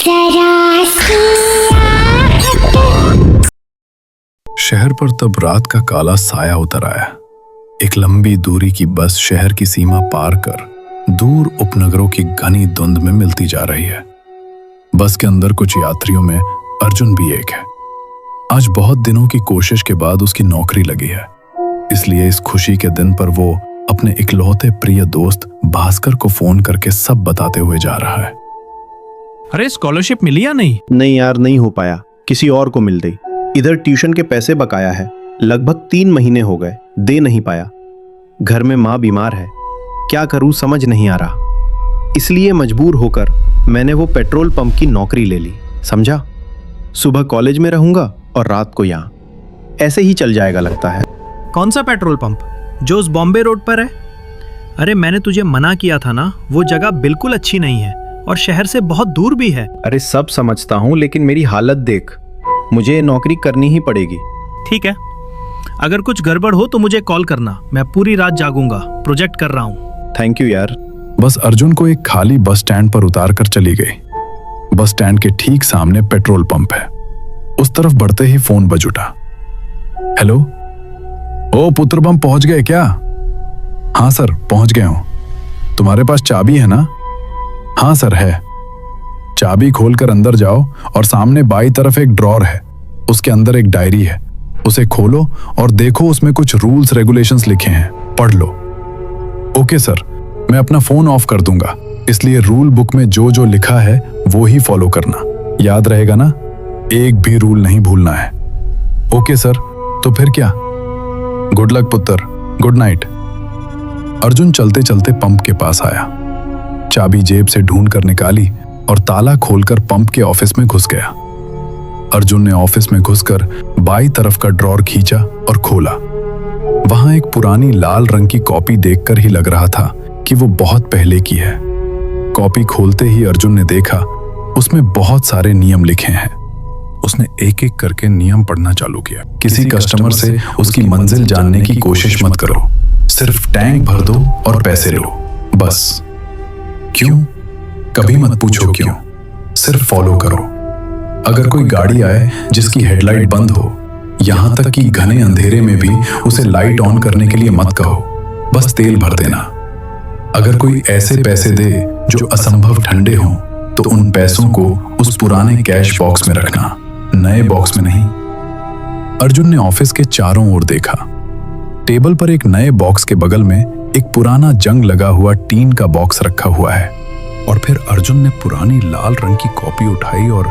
जरा सी शहर पर तब रात का काला साया उतर आया। एक लंबी दूरी की बस शहर की सीमा पार कर दूर उपनगरों की घनी धुंध में मिलती जा रही है। बस के अंदर कुछ यात्रियों में अर्जुन भी एक है। आज बहुत दिनों की कोशिश के बाद उसकी नौकरी लगी है, इसलिए इस खुशी के दिन पर वो अपने इकलौते प्रिय दोस्त भास्कर को फोन करके सब बताते हुए जा रहा है। अरे स्कॉलरशिप मिली या नहीं? नहीं यार, नहीं हो पाया, किसी और को मिल गई। इधर ट्यूशन के पैसे बकाया है, लगभग 3 महीने हो गए, दे नहीं पाया। घर में माँ बीमार है, क्या करूँ समझ नहीं आ रहा। इसलिए मजबूर होकर मैंने वो पेट्रोल पंप की नौकरी ले ली, समझा। सुबह कॉलेज में रहूंगा और रात को यहाँ, ऐसे ही चल जाएगा लगता है। कौन सा पेट्रोल पंप जो उस बॉम्बे रोड पर है? अरे मैंने तुझे मना किया था ना, वो जगह बिल्कुल अच्छी नहीं है और शहर से बहुत दूर भी है। अरे सब समझता हूँ, लेकिन मेरी हालत देख, मुझे नौकरी करनी ही पड़ेगी। ठीक है, अगर कुछ गड़बड़ हो तो मुझे कॉल करना, मैं पूरी रात जागूंगा, प्रोजेक्ट कर रहा हूँ। थैंक यू यार। बस अर्जुन को एक खाली बस स्टैंड पर उतार कर चली गई। बस स्टैंड के ठीक सामने पेट्रोल पंप है। उस तरफ बढ़ते ही फोन बज उठा। हेलो, ओ पुत्र बम, पहुंच गए क्या? हाँ सर, पहुंच गए हूं। तुम्हारे पास चाबी है ना? हाँ सर है। चाबी खोलकर अंदर जाओ और सामने बाई तरफ एक ड्रॉर है, उसके अंदर एक डायरी है, उसे खोलो और देखो, उसमें कुछ रूल्स रेगुलेशंस लिखे हैं, पढ़ लो। ओके सर, मैं अपना फोन ऑफ कर दूंगा, इसलिए रूल बुक में जो जो लिखा है वो ही फॉलो करना, याद रहेगा ना? एक भी रूल नहीं भूलना है। ओके सर, तो फिर क्या? गुड लक पुत्र, गुड नाइट। अर्जुन चलते चलते पंप के पास आया, चाबी जेब से ढूंढ कर निकाली और ताला खोलकर पंप के ऑफिस में घुस गया। अर्जुन ने ऑफिस में घुसकर बाई तरफ का ड्रॉर खींचा और खोला। वहां एक पुरानी लाल रंग की कॉपी देखकर ही लग रहा था कि वो बहुत पहले की है। कॉपी खोलते ही अर्जुन ने देखा, उसमें बहुत सारे नियम लिखे हैं। उसने एक एक करके नियम पढ़ना चालू किया। किसी कस्टमर से उसकी मंजिल जानने की कोशिश मत करो, सिर्फ टैंक भर दो और पैसे लो, बस। क्यों? कभी मत पूछो क्यों, सिर्फ फॉलो करो। अगर कोई गाड़ी आए जिसकी हेडलाइट बंद हो, यहां तक कि घने अंधेरे में भी उसे लाइट ऑन करने के लिए मत कहो, बस तेल भर देना। अगर कोई ऐसे पैसे दे जो असंभव ठंडे हों, तो उन पैसों को उस पुराने कैश बॉक्स में रखना, नए बॉक्स में नहीं। अर्जुन ने ऑफिस के चारों ओर देखा। टेबल पर एक नए बॉक्स के बगल में एक पुराना जंग लगा हुआ टीन का बॉक्स रखा हुआ है। और फिर अर्जुन ने पुरानी लाल रंग की कॉपी उठाई और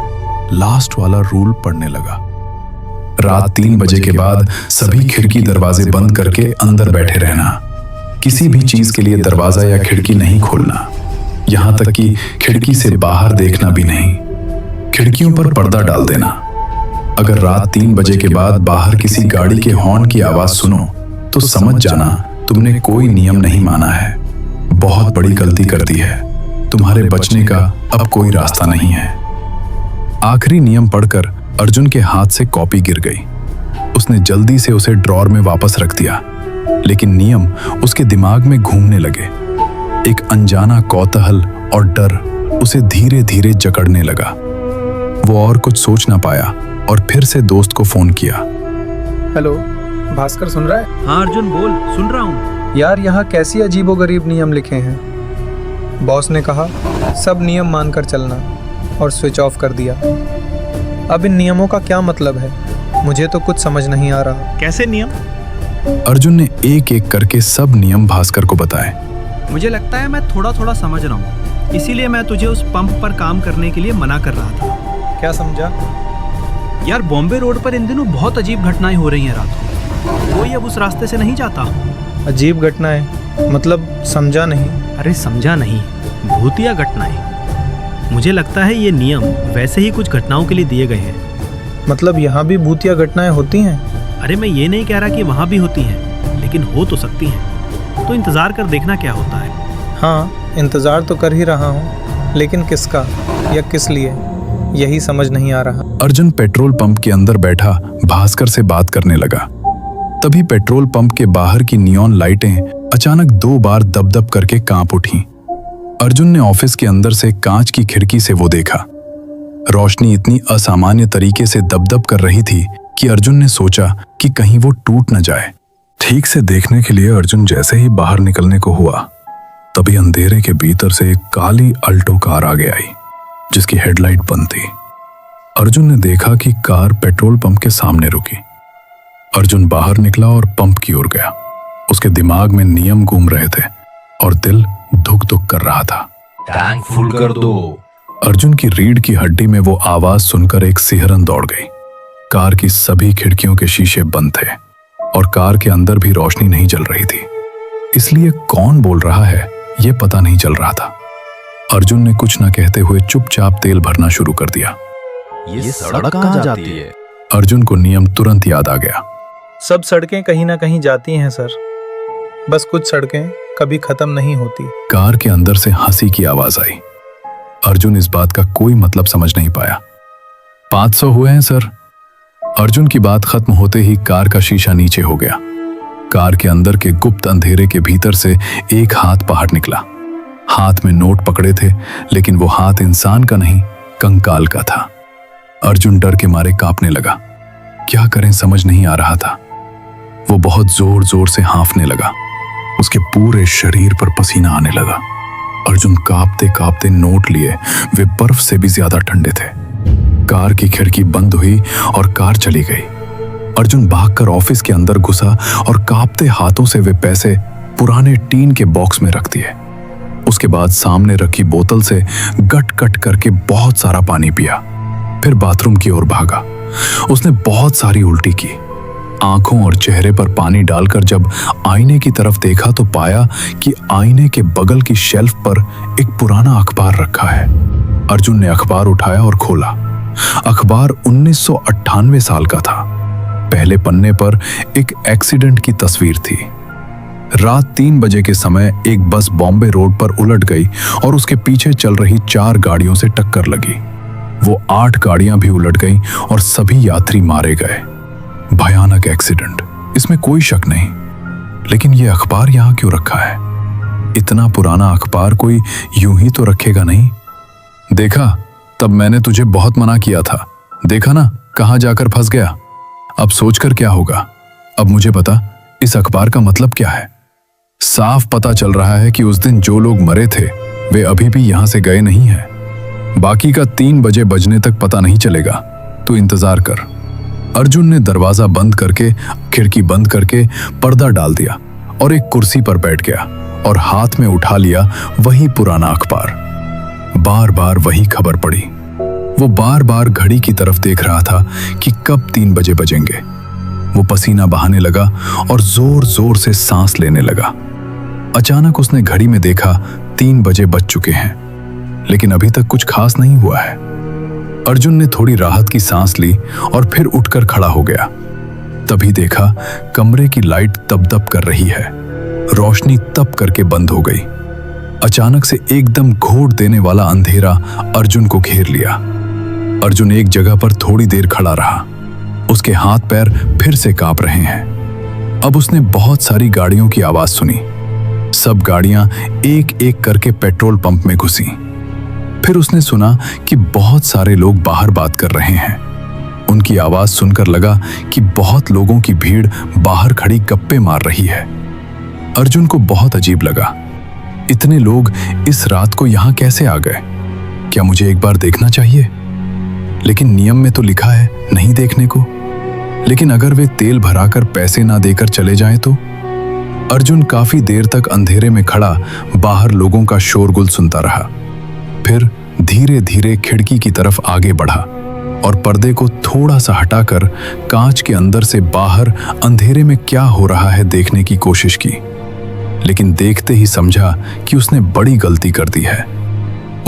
लास्ट वाला रूल पढ़ने लगा। रात 3 बजे के बाद सभी खिड़की दरवाजे बंद करके अंदर बैठे रहना। किसी भी चीज के लिए दरवाजा या खिड़की नहीं खोलना, यहां तक कि खिड़की से बाहर देखना भी नहीं। खिड़कियों पर पर्दा डाल देना। अगर रात 3 बजे के बाद बाहर किसी गाड़ी के हॉर्न की आवाज सुनो तो समझ जाना तुमने कोई नियम नहीं माना है, बहुत बड़ी गलती कर दी है, तुम्हारे बचने का अब कोई रास्ता नहीं है। आखिरी नियम पढ़कर अर्जुन के हाथ से कॉपी गिर गई। उसने जल्दी से उसे ड्रॉर में वापस रख दिया, लेकिन नियम उसके दिमाग में घूमने लगे। एक अनजाना कौतूहल और डर उसे धीरे धीरे जकड़ने लगा। वो और कुछ सोच ना पाया और फिर से दोस्त को फोन किया। हेलो, भास्कर सुन रहा है? हाँ अर्जुन बोल, सुन रहा हूँ। यार यहाँ कैसी अजीबोगरीब नियम लिखे हैं। बॉस ने कहा सब नियम मानकर चलना और स्विच ऑफ कर दिया। अब इन नियमों का क्या मतलब है, मुझे तो कुछ समझ नहीं आ रहा। कैसे नियम? अर्जुन ने एक एक करके सब नियम भास्कर को बताए। मुझे लगता है मैं थोड़ा थोड़ा समझ रहा हूँ, इसीलिए मैं तुझे उस पंप पर काम करने के लिए मना कर रहा था। क्या समझा? यार बॉम्बे रोड पर इन दिनों बहुत अजीब घटनाएं हो रही हैं रात को, कोई अब उस रास्ते से नहीं जाता। अजीब घटनाएं मतलब समझा नहीं। अरे समझा नहीं, भूतिया घटनाएं। मुझे लगता है ये नियम वैसे ही कुछ घटनाओं के लिए दिए गए हैं। मतलब यहाँ भी भूतिया घटनाएं होती हैं? अरे मैं ये नहीं कह रहा कि वहाँ भी होती हैं, लेकिन हो तो सकती हैं। तो इंतजार कर देखना क्या होता है। हाँ, इंतजार तो कर ही रहा हूँ, लेकिन किसका या किस लिए, यही समझ नहीं आ रहा। अर्जुन पेट्रोल पंप के अंदर बैठा भास्कर से बात करने लगा। तभी पेट्रोल पंप के बाहर की नियॉन लाइटें अचानक 2 बार दब-दब करके कांप उठी। अर्जुन ने ऑफिस के अंदर से कांच की खिड़की से वो देखा। रोशनी इतनी असामान्य तरीके से दबदब कर रही थी कि अर्जुन ने सोचा कि कहीं वो टूट न जाए। ठीक से देखने के लिए अर्जुन जैसे ही बाहर निकलने को हुआ, तभी अंधेरे के भीतर से एक काली अल्टो कार आगे आई, जिसकी हेडलाइट बंद थी। अर्जुन ने देखा कि कार पेट्रोल पंप के सामने रुकी। अर्जुन बाहर निकला और पंप की ओर गया। उसके दिमाग में नियम घूम रहे थे और दिल धुक धुक कर रहा था। टैंक फुल कर दो। अर्जुन की रीढ़ की हड्डी में वो आवाज सुनकर एक सिहरन दौड़ गई। कार की सभी खिड़कियों के शीशे बंद थे और कार के अंदर भी रोशनी नहीं जल रही थी, इसलिए कौन बोल रहा है ये पता नहीं चल रहा था। अर्जुन ने कुछ न कहते हुए चुपचाप तेल भरना शुरू कर दिया। ये सड़क कहाँ जाती है? अर्जुन को नियम तुरंत याद आ गया। सब सड़कें कहीं ना कहीं जाती हैं सर, बस कुछ सड़कें कभी खत्म नहीं होती। कार के अंदर से हंसी की आवाज आई। अर्जुन इस बात का कोई मतलब समझ नहीं पाया। 500 हुए हैं सर। अर्जुन की बात खत्म होते ही कार का शीशा नीचे हो गया। कार के अंदर के गुप्त अंधेरे के भीतर से एक हाथ बाहर निकला। हाथ में नोट पकड़े थे, लेकिन वो हाथ इंसान का नहीं, कंकाल का था। अर्जुन डर के मारे कांपने लगा। क्या करें समझ नहीं आ रहा था। वो बहुत जोर जोर से हांफने लगा। उसके पूरे शरीर पर पसीना आने लगा। अर्जुन कांपते कांपते नोट लिए, वे बर्फ से भी ज्यादा ठंडे थे। कार की खिड़की बंद हुई और कार चली गई। अर्जुन भागकर ऑफिस के अंदर घुसा और कांपते हाथों से वे पैसे पुराने टीन के बॉक्स में रख दिए। उसके बाद सामने रखी बोतल से गट गट करके बहुत सारा पानी पिया। फिर बाथरूम की ओर भागा। उसने बहुत सारी उल्टी की। आंखों और चेहरे पर पानी डालकर जब आईने की तरफ देखा तो पाया कि आईने के बगल की शेल्फ पर एक पुराना अखबार रखा है। अर्जुन ने अखबार उठाया और खोला। अखबार 1998 साल का था। पहले पन्ने पर एक एक्सीडेंट की तस्वीर थी। रात 3 बजे के समय एक बस बॉम्बे रोड पर उलट गई और उसके पीछे चल रही 4 गाड़ियों से टक्कर लगी। वो 8 गाड़ियां भी उलट गईं और सभी यात्री मारे गए। भयानक एक्सीडेंट, इसमें कोई शक नहीं। लेकिन ये अखबार यहां क्यों रखा है? इतना पुराना अखबार कोई यूं ही तो रखेगा नहीं। देखा, तब मैंने तुझे बहुत मना किया था। देखा ना कहां जाकर फंस गया। अब सोचकर क्या होगा? अब मुझे बता, इस अखबार का मतलब क्या है? साफ पता चल रहा है कि उस दिन जो लोग मरे थे वे अभी भी यहां से गए नहीं हैं। बाकी का 3 बजे बजने तक पता नहीं चलेगा। तू इंतजार कर। अर्जुन ने दरवाजा बंद करके, खिड़की बंद करके पर्दा डाल दिया और एक कुर्सी पर बैठ गया और हाथ में उठा लिया वही पुराना अखबार। बार बार वही खबर पड़ी। वो बार बार घड़ी की तरफ देख रहा था कि कब 3 बजे बजेंगे। वो पसीना बहाने लगा और जोर जोर से सांस लेने लगा। अचानक उसने घड़ी में देखा 3 बजे बज चुके हैं, लेकिन अभी तक कुछ खास नहीं हुआ है। अर्जुन ने थोड़ी राहत की सांस ली और फिर उठकर खड़ा हो गया। तभी देखा कमरे की लाइट दबदब कर रही है। रोशनी तप करके बंद हो गई। अचानक से एकदम घोट देने वाला अंधेरा अर्जुन को घेर लिया। अर्जुन एक जगह पर थोड़ी देर खड़ा रहा। उसके हाथ पैर फिर से कांप रहे हैं। अब उसने बहुत सारी गाड़ियों की आवाज सुनी। सब गाड़ियां एक एक करके पेट्रोल पंप में घुसी। फिर उसने सुना कि बहुत सारे लोग बाहर बात कर रहे हैं। उनकी आवाज सुनकर लगा कि बहुत लोगों की भीड़ बाहर खड़ी गप्पे मार रही है। अर्जुन को बहुत अजीब लगा। इतने लोग इस रात को यहां कैसे आ गए? क्या मुझे एक बार देखना चाहिए? लेकिन नियम में तो लिखा है नहीं देखने को। लेकिन अगर वे तेल भराकर पैसे ना देकर चले जाएं तो? अर्जुन काफी देर तक अंधेरे में खड़ा बाहर लोगों का शोरगुल सुनता रहा। फिर धीरे धीरे खिड़की की तरफ आगे बढ़ा और पर्दे को थोड़ा सा हटाकर कांच के अंदर से बाहर अंधेरे में क्या हो रहा है देखने की कोशिश की। लेकिन देखते ही समझा कि उसने बड़ी गलती कर दी है।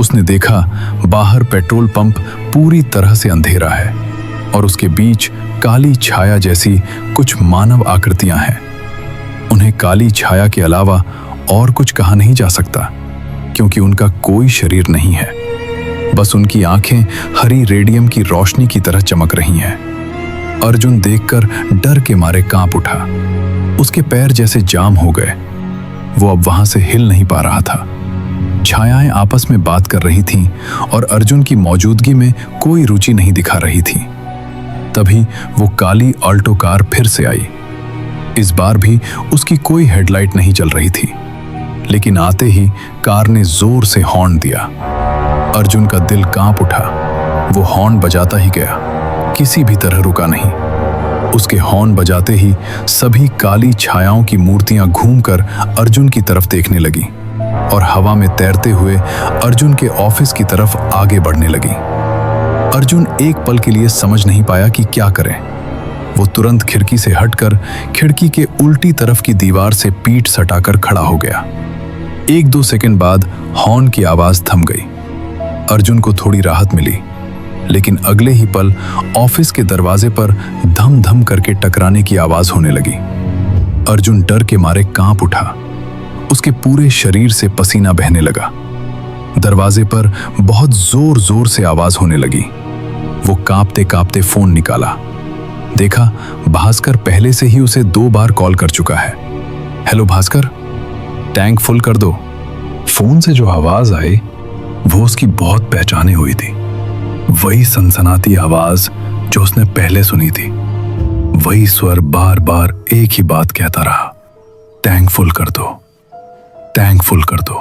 उसने देखा बाहर पेट्रोल पंप पूरी तरह से अंधेरा है और उसके बीच काली छाया जैसी कुछ मानव आकृतियां हैं। उन्हें काली छाया के अलावा और कुछ कहा नहीं जा सकता, क्योंकि उनका कोई शरीर नहीं है। बस उनकी आंखें हरी रेडियम की रोशनी की तरह चमक रही हैं। अर्जुन देखकर डर के मारे कांप उठा। उसके पैर जैसे जाम हो गए। वो अब वहां से हिल नहीं पा रहा था। छायाएं आपस में बात कर रही थीं और अर्जुन की मौजूदगी में कोई रुचि नहीं दिखा रही थी। तभी वो काली ऑल्टो कार फिर से आई। इस बार भी उसकी कोई हेडलाइट नहीं चल रही थी, लेकिन आते ही कार ने जोर से हॉर्न दिया। अर्जुन का दिल कांप उठा। वो हॉर्न बजाता ही गया, किसी भी तरह रुका नहीं। उसके हॉर्न बजाते ही सभी काली छायाओं की मूर्तियां घूमकर अर्जुन की तरफ देखने लगी और हवा में तैरते हुए अर्जुन के ऑफिस की तरफ आगे बढ़ने लगी। अर्जुन एक पल के लिए समझ नहीं पाया कि क्या करें। वो तुरंत खिड़की से हटकर खिड़की के उल्टी तरफ की दीवार से पीठ सटाकर खड़ा हो गया। 1-2 सेकंड बाद हॉर्न की आवाज थम गई। अर्जुन को थोड़ी राहत मिली, लेकिन अगले ही पल ऑफिस के दरवाजे पर धम धम करके टकराने की आवाज होने लगी। अर्जुन डर के मारे कांप उठा। उसके पूरे शरीर से पसीना बहने लगा। दरवाजे पर बहुत जोर जोर से आवाज होने लगी। वो कांपते कांपते फोन निकाला। देखा, भास्कर पहले से ही उसे 2 बार कॉल कर चुका है। हेलो भास्कर, टैंक फुल कर दो। फोन से जो आवाज आई वो उसकी बहुत पहचानी हुई थी। वही सनसनाती आवाज जो उसने पहले सुनी थी। वही स्वर बार बार एक ही बात कहता रहा, टैंक फुल कर दो, टैंक फुल कर दो,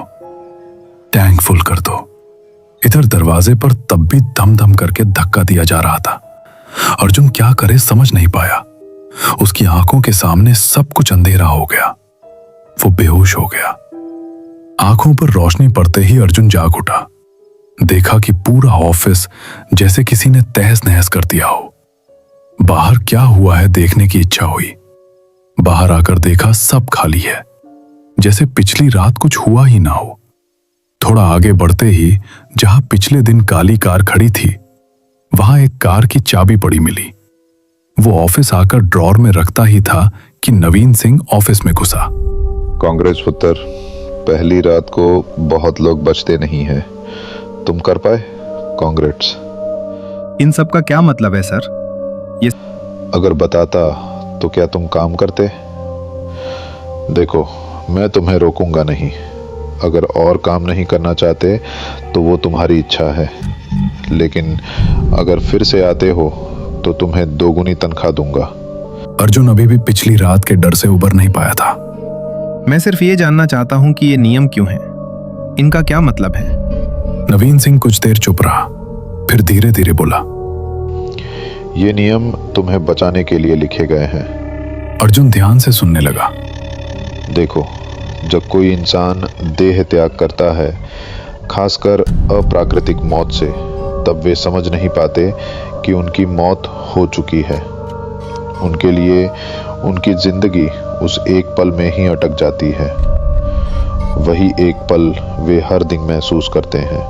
टैंक फुल कर दो। इधर दरवाजे पर तब भी धम धम करके धक्का दिया जा रहा था। अर्जुन क्या करे समझ नहीं पाया। उसकी आंखों के सामने सब कुछ अंधेरा हो गया। वो बेहोश हो गया। आंखों पर रोशनी पड़ते ही अर्जुन जाग उठा। देखा कि पूरा ऑफिस जैसे किसी ने तहस नहस कर दिया हो। बाहर क्या हुआ है देखने की इच्छा हुई। बाहर आकर देखा सब खाली है, जैसे पिछली रात कुछ हुआ ही ना हो। थोड़ा आगे बढ़ते ही जहां पिछले दिन काली कार खड़ी थी, वहां एक कार की चाबी पड़ी मिली। वो ऑफिस आकर ड्रॉर में रखता ही था कि नवीन सिंह ऑफिस में घुसा। कांग्रेस पुत्र, पहली रात को बहुत लोग बचते नहीं हैं। तुम कर पाए? कांग्रेस। इन सब का क्या मतलब है सर? ये अगर बताता तो क्या तुम काम करते? देखो, मैं तुम्हें रोकूंगा नहीं। अगर और काम नहीं करना चाहते तो वो तुम्हारी इच्छा है, लेकिन अगर फिर से आते हो तो तुम्हें 2 गुनी तनख्वाह दूंगा। अर्जुन अभी भी पिछली रात के डर से उबर नहीं पाया था। मैं सिर्फ ये जानना चाहता हूं कि ये नियम क्यों हैं? इनका क्या मतलब है? नवीन सिंह कुछ देर चुप रहा, फिर धीरे धीरे बोला, ये नियम तुम्हें बचाने के लिए लिखे गए हैं। अर्जुन ध्यान से सुनने लगा। देखो, जब कोई इंसान देह त्याग करता है, खासकर अप्राकृतिक मौत से, तब वे समझ नहीं पाते कि उनकी मौत हो चुकी है। उनके लिए उनकी जिंदगी उस एक पल में ही अटक जाती है। वही एक पल वे हर दिन महसूस करते हैं।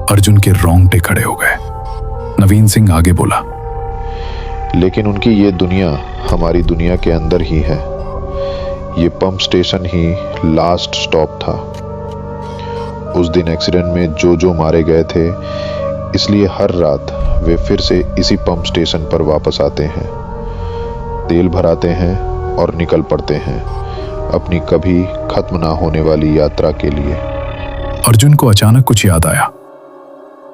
अर्जुन के रोंगटे खड़े हो गए। नवीन सिंह आगे बोला, लेकिन उनकी ये दुनिया हमारी दुनिया के अंदर ही है। ये पंप स्टेशन ही लास्ट स्टॉप था। उस दिन एक्सीडेंट में जो मारे गए थे, इसलिए हर रात वे फिर से इसी पंप स्टेशन पर वापस आते हैं, तेल भराते हैं और निकल पड़ते हैं अपनी कभी खत्म ना होने वाली यात्रा के लिए। अर्जुन को अचानक कुछ याद आया।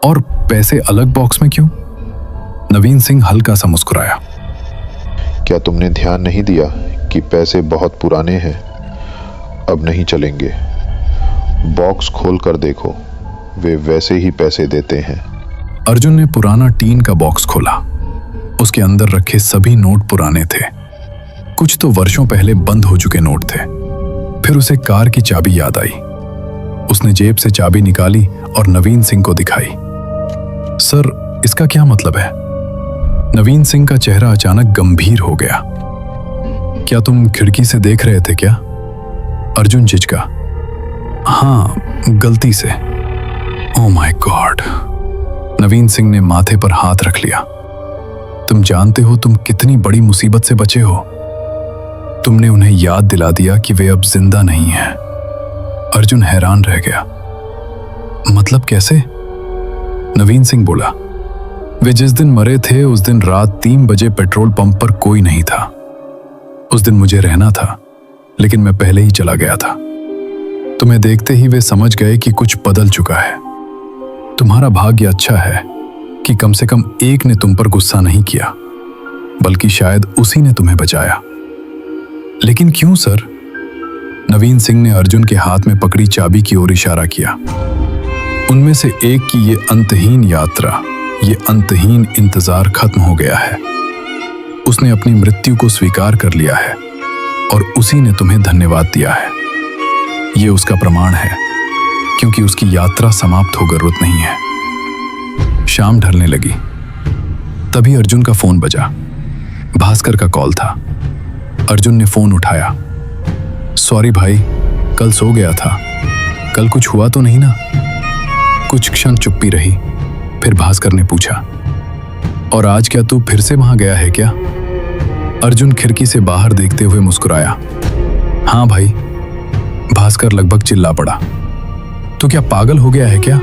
और पैसे अलग बॉक्स में क्यों? नवीन सिंह हल्का सा मुस्कुराया। क्या तुमने ध्यान नहीं दिया कि पैसे बहुत पुराने हैं, अब नहीं चलेंगे? बॉक्स खोल कर देखो, वे वैसे ही पैसे देते हैं। अर्जुन ने पुराना टीन का बॉक्स खोला। उसके अंदर रखे सभी नोट पुराने थे। कुछ तो वर्षों पहले बंद हो चुके नोट थे। फिर उसे कार की चाबी याद आई। उसने जेब से चाबी निकाली और नवीन सिंह को दिखाई। सर, इसका क्या मतलब है? नवीन सिंह का चेहरा अचानक गंभीर हो गया। क्या तुम खिड़की से देख रहे थे क्या? अर्जुन झिझका। हाँ, गलती से। Oh my god. Naveen Singh ने माथे पर हाथ रख लिया। तुम जानते हो तुम कितनी बड़ी मुसीबत से बचे हो। तुमने उन्हें याद दिला दिया कि वे अब जिंदा नहीं हैं। अर्जुन हैरान रह गया। मतलब कैसे? नवीन सिंह बोला, वे जिस दिन मरे थे उस दिन रात 3 बजे पेट्रोल पंप पर कोई नहीं था। उस दिन मुझे रहना था, लेकिन मैं पहले ही चला गया था। तुम्हें देखते ही वे समझ गए कि कुछ बदल चुका है। तुम्हारा भाग्य अच्छा है कि कम से कम एक ने तुम पर गुस्सा नहीं किया, बल्कि शायद उसी ने तुम्हें बचाया। लेकिन क्यों सर? नवीन सिंह ने अर्जुन के हाथ में पकड़ी चाबी की ओर इशारा किया। उनमें से एक की ये अंतहीन यात्रा, ये अंतहीन इंतजार खत्म हो गया है। उसने अपनी मृत्यु को स्वीकार कर लिया है और उसी ने तुम्हें धन्यवाद दिया है। ये उसका प्रमाण है, क्योंकि उसकी यात्रा समाप्त होकर रुक नहीं है। शाम ढलने लगी, तभी अर्जुन का फोन बजा। भास्कर का कॉल था। अर्जुन ने फोन उठाया। सॉरी भाई, कल सो गया था। कल कुछ हुआ तो नहीं ना? कुछ क्षण चुप्पी रही, फिर भास्कर ने पूछा, और आज क्या तू फिर से वहां गया है क्या? अर्जुन खिड़की से बाहर देखते हुए मुस्कुराया। हाँ भाई। भास्कर लगभग चिल्ला पड़ा। तो क्या पागल हो गया है क्या?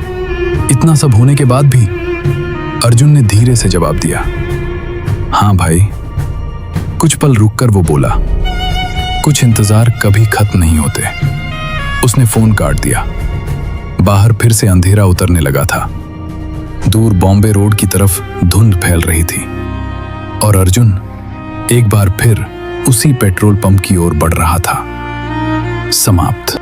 इतना सब होने के बाद भी? अर्जुन ने धीरे से जवाब दिया। हाँ भाई। कुछ पल रुककर वो बोला, कुछ इंतजार कभी खत्म नहीं होते। उसने फोन काट दिया। बाहर फिर से अंधेरा उतरने लगा था। दूर बॉम्बे रोड की तरफ धुंध फैल रही थी और अर्जुन एक बार फिर उसी पेट्रोल पंप की ओर बढ़ रहा था। समाप्त।